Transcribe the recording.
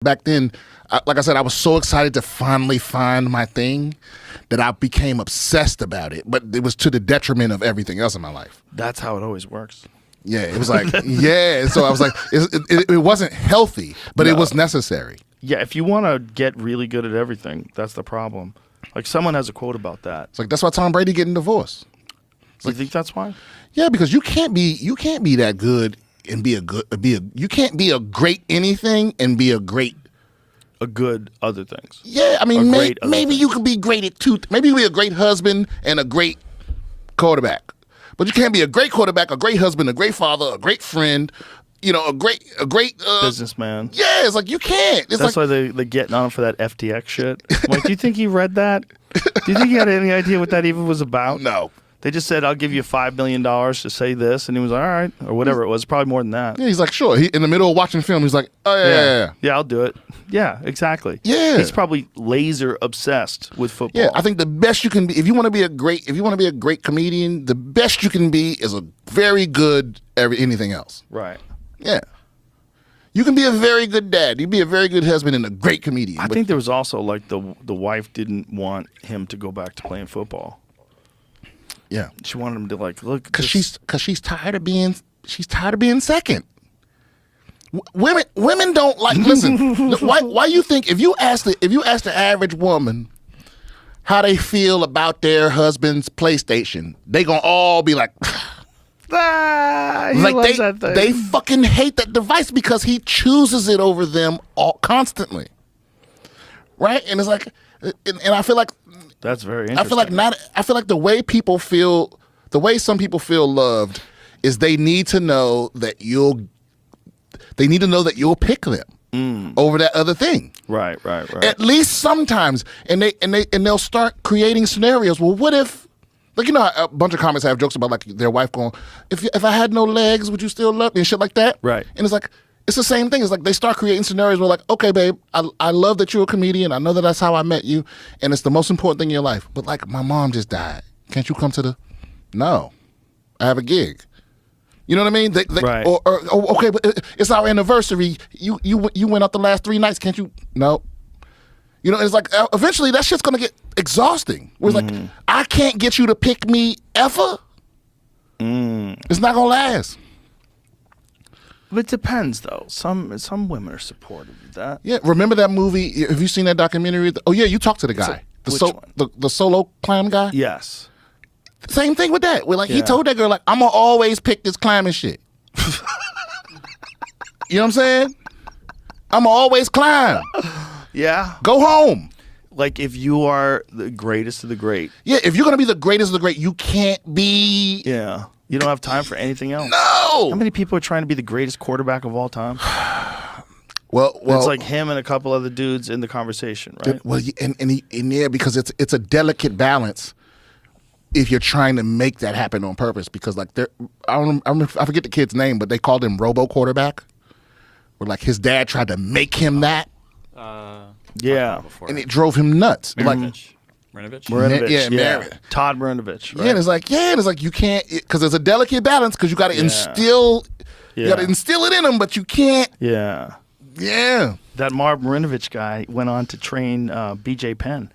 Back then, like I said, I was so excited to finally find my thing that I became obsessed about it. But it was to the detriment of everything else in my life. That's how it always works. Yeah, it was like, yeah. So I was like, it wasn't healthy, but it was necessary. Yeah, if you want to get really good at everything, that's the problem. Like someone has a quote about that. It's like that's why Tom Brady getting divorced. You think that's why? Yeah, because you can't be that good and you can't be a great anything and be a good other things. Yeah, I mean, maybe you could be great at maybe you be a great husband and a great quarterback. But you can't be a great quarterback, a great husband, a great father, a great friend, a great businessman. Yeah, it's like you can't. That's why they're getting on him for that FTX shit. I'm like, do you think he read that? Do you think he had any idea what that even was about? No. They just said, I'll give you $5 million to say this. And he was like, all right. Or whatever it was. Probably more than that. Yeah, he's like, sure. He, in the middle of watching film, he's like, oh, yeah. Yeah, I'll do it. Yeah, exactly. Yeah. He's probably laser obsessed with football. Yeah, I think the best you can be, if you want to be a great comedian, the best you can be is a very good anything else. Right. Yeah. You can be a very good dad. You can be a very good husband and a great comedian. I think there was also like the wife didn't want him to go back to playing football. Yeah, she wanted him to look because she's tired of being second. Women don't like. Listen, why you think if you ask the average woman how they feel about their husband's PlayStation, they gonna all be like, they fucking hate that device because he chooses it over them constantly, right? And it's like, and I feel like. That's very interesting. I feel like the way some people feel loved is they need to know that you'll pick them over that other thing. Right. At least sometimes, and they'll start creating scenarios. Well, what if, a bunch of comics have jokes about like their wife going, if I had no legs, would you still love me and shit like that? Right. And it's like. It's the same thing. It's like they start creating scenarios where like, okay, babe, I love that you're a comedian. I know that that's how I met you, and it's the most important thing in your life. But like, my mom just died. Can't you come to the? No, I have a gig. You know what I mean? Right. Or okay, but it's our anniversary. You went out the last 3 nights. Can't you? No. It's like eventually that shit's gonna get exhausting. Where it's like, I can't get you to pick me ever. It's not gonna last. But it depends, though. Some women are supportive of that. Yeah, remember that movie? Have you seen that documentary? Oh yeah, you talked to the guy, the solo climb guy. Yes. Same thing with that. He told that girl like, I'm gonna always pick this climbing shit. You know what I'm saying? I'm gonna always climb. Yeah. Go home. Like if you are the greatest of the great. Yeah, if you're gonna be the greatest of the great, you can't be. Yeah. You don't have time for anything else. No. How many people are trying to be the greatest quarterback of all time? Well, it's like him and a couple other dudes in the conversation, right? Well, because it's a delicate balance if you're trying to make that happen on purpose. Because like I forget the kid's name, but they called him Robo Quarterback, where like his dad tried to make him that. Yeah, and it drove him nuts. Marinovich. Yeah. Todd Marinovich. Right? Yeah, and it's like you can't, because there's a delicate balance because you got to instill it in them, but you can't. Yeah. Yeah. That Marv Marinovich guy went on to train BJ Penn.